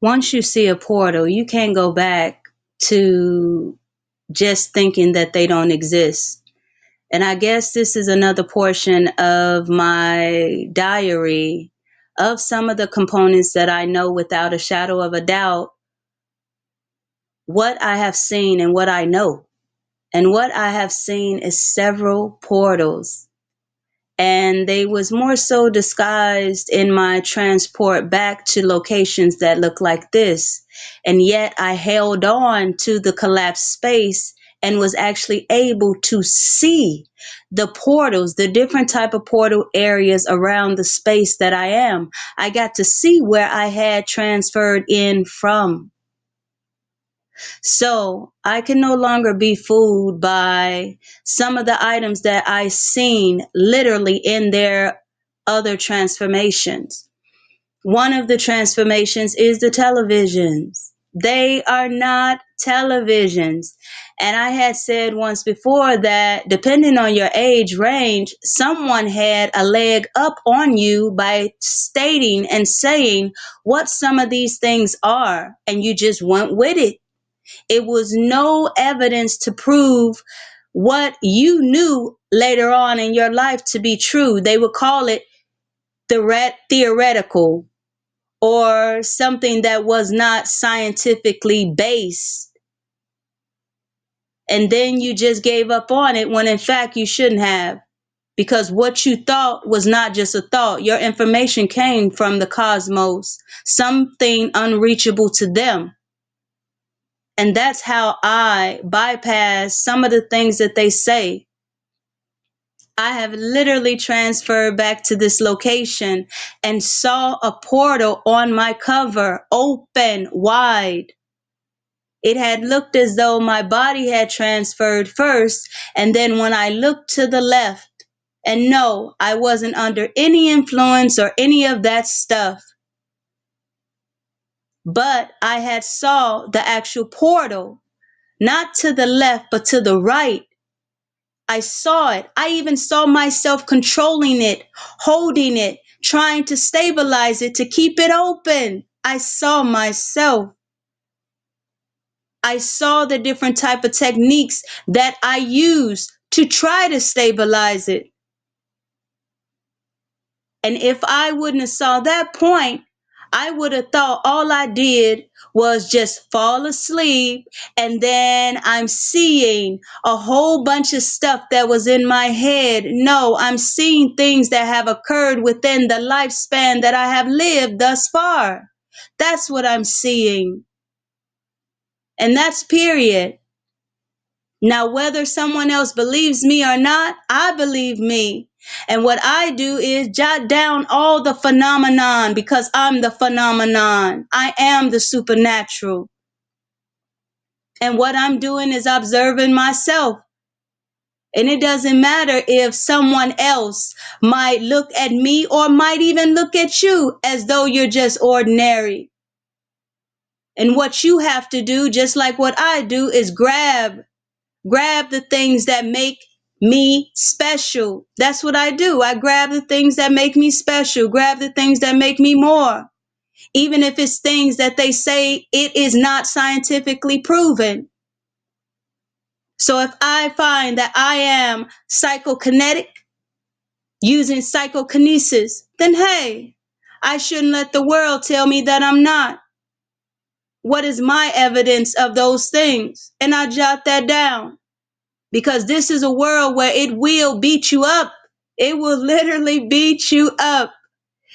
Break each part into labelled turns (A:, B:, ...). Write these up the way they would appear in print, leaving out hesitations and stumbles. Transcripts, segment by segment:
A: once you see a portal, you can't go back to just thinking that they don't exist. And I guess this is another portion of my diary of some of the components that I know without a shadow of a doubt what I have seen and what I know. And what I have seen is several portals, and they was more so disguised in my transport back to locations that look like this. And yet I held on to the collapsed space and was actually able to see the portals, the different type of portal areas around the space that I am. I got to see where I had transferred in from. So I can no longer be fooled by some of the items that I seen literally in their other transformations. One of the transformations is the televisions. They are not televisions. And I had said once before that depending on your age range, someone had a leg up on you by stating and saying what some of these things are, and you just went with it. It was no evidence to prove what you knew later on in your life to be true. They would call it theoretical or something that was not scientifically based. And then you just gave up on it when in fact you shouldn't have. Because what you thought was not just a thought. Your information came from the cosmos, something unreachable to them. And that's how I bypass some of the things that they say. I have literally transferred back to this location and saw a portal on my cover, open, wide. It had looked as though my body had transferred first, and then when I looked to the left, and no, I wasn't under any influence or any of that stuff, but I had saw the actual portal, not to the left, but to the right. I saw it. I even saw myself controlling it, holding it, trying to stabilize it to keep it open. I saw myself. I saw the different type of techniques that I use to try to stabilize it. And if I wouldn't have saw that point, I would have thought all I did was just fall asleep, and then I'm seeing a whole bunch of stuff that was in my head. No, I'm seeing things that have occurred within the lifespan that I have lived thus far. That's what I'm seeing. And that's period. Now, whether someone else believes me or not, I believe me. And what I do is jot down all the phenomenon because I'm the phenomenon. I am the supernatural. And what I'm doing is observing myself. And it doesn't matter if someone else might look at me or might even look at you as though you're just ordinary. And what you have to do, just like what I do, is grab the things that make me special. That's what I do. I grab the things that make me special, grab the things that make me more. Even if it's things that they say it is not scientifically proven. So if I find that I am psychokinetic, using psychokinesis, then hey, I shouldn't let the world tell me that I'm not. What is my evidence of those things? And I jot that down. Because this is a world where it will beat you up. It will literally beat you up,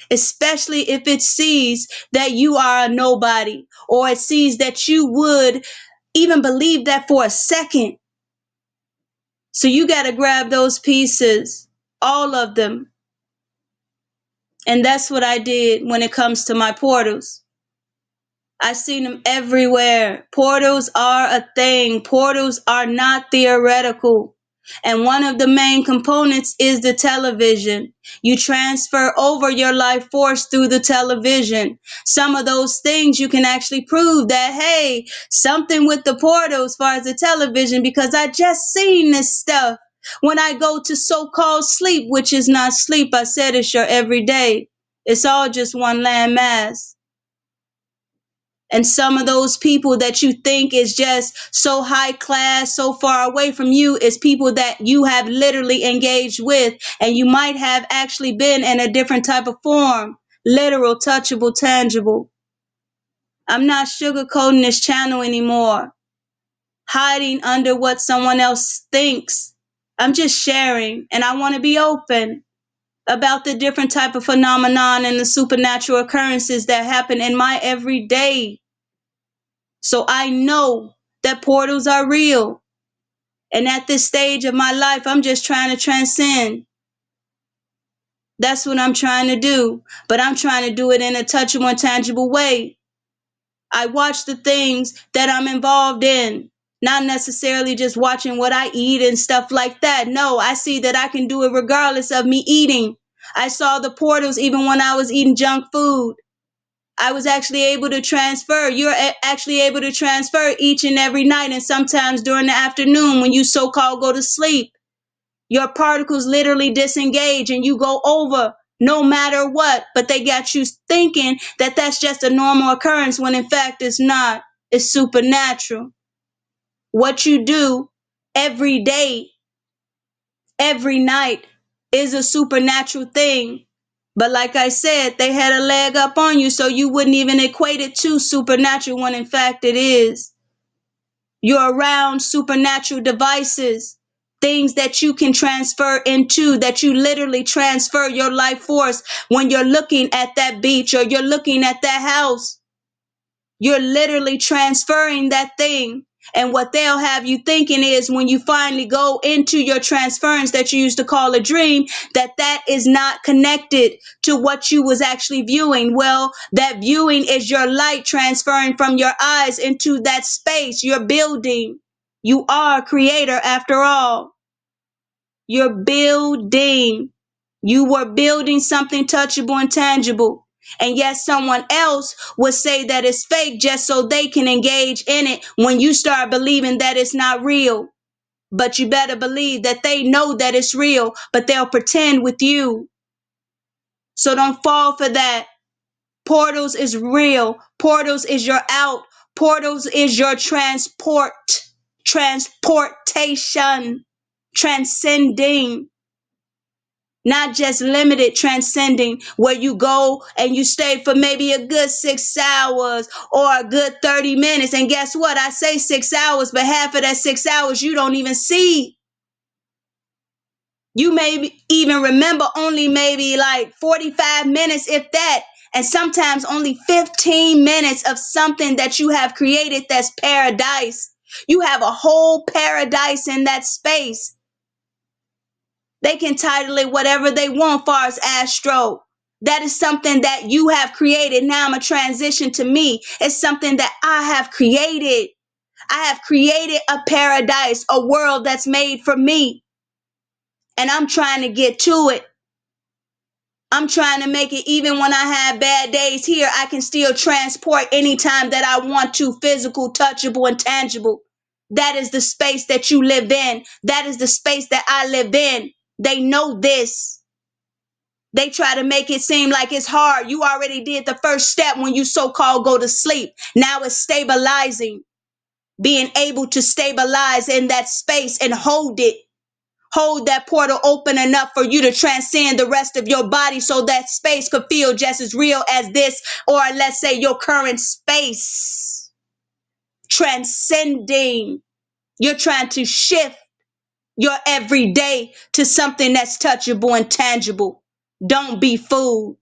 A: especially if it sees that you are a nobody, or it sees that you would even believe that for a second. So you got to grab those pieces, all of them. And that's what I did when it comes to my portals. I've seen them everywhere. Portals are a thing. Portals are not theoretical. And one of the main components is the television. You transfer over your life force through the television. Some of those things you can actually prove that, hey, something with the portal as far as the television, because I just seen this stuff when I go to so-called sleep, which is not sleep. I said it's your everyday. It's all just one land mass. And some of those people that you think is just so high class, so far away from you, is people that you have literally engaged with, and you might have actually been in a different type of form, literal, touchable, tangible. I'm not sugarcoating this channel anymore, hiding under what someone else thinks. I'm just sharing, and I want to be open about the different type of phenomenon and the supernatural occurrences that happen in my everyday. So I know that portals are real. And at this stage of my life, I'm just trying to transcend. That's what I'm trying to do. But I'm trying to do it in a touchable and tangible way. I watch the things that I'm involved in, not necessarily just watching what I eat and stuff like that. No, I see that I can do it regardless of me eating. I saw the portals even when I was eating junk food. I was actually able to transfer. You're actually able to transfer each and every night, and sometimes during the afternoon when you so-called go to sleep. Your particles literally disengage and you go over no matter what, but they got you thinking that that's just a normal occurrence when in fact it's not. It's supernatural. What you do every day, every night is a supernatural thing. But like I said, they had a leg up on you, so you wouldn't even equate it to supernatural when in fact it is. You're around supernatural devices, things that you can transfer into, that you literally transfer your life force when you're looking at that beach or you're looking at that house. You're literally transferring that thing. And what they'll have you thinking is when you finally go into your transference that you used to call a dream, that that is not connected to what you was actually viewing. Well, that viewing is your light transferring from your eyes into that space you're building. You are a creator after all. You're building. You were building something touchable and tangible. And yet someone else would say that it's fake just so they can engage in it when you start believing that it's not real. But you better believe that they know that it's real, but they'll pretend with you. So don't fall for that. Portals is real. Portals is your out. Portals is your transportation, transcending. Not just limited, transcending, where you go and you stay for maybe a good 6 hours or a good 30 minutes. And guess what? I say 6 hours, but half of that 6 hours you don't even see. You may even remember only maybe like 45 minutes, if that, and sometimes only 15 minutes of something that you have created that's paradise. You have a whole paradise in that space. They can title it whatever they want far as astro. That is something that you have created. Now I'm a transition to me. It's something that I have created. I have created a paradise, a world that's made for me. And I'm trying to get to it. I'm trying to make it even when I have bad days here, I can still transport anytime that I want to, physical, touchable, and tangible. That is the space that you live in. That is the space that I live in. They know this. They try to make it seem like it's hard. You already did the first step when you so-called go to sleep. Now it's stabilizing, being able to stabilize in that space and hold it. Hold that portal open enough for you to transcend the rest of your body so that space could feel just as real as this, or let's say your current space. Transcending. You're trying to shift your everyday to something that's touchable and tangible. Don't be fooled.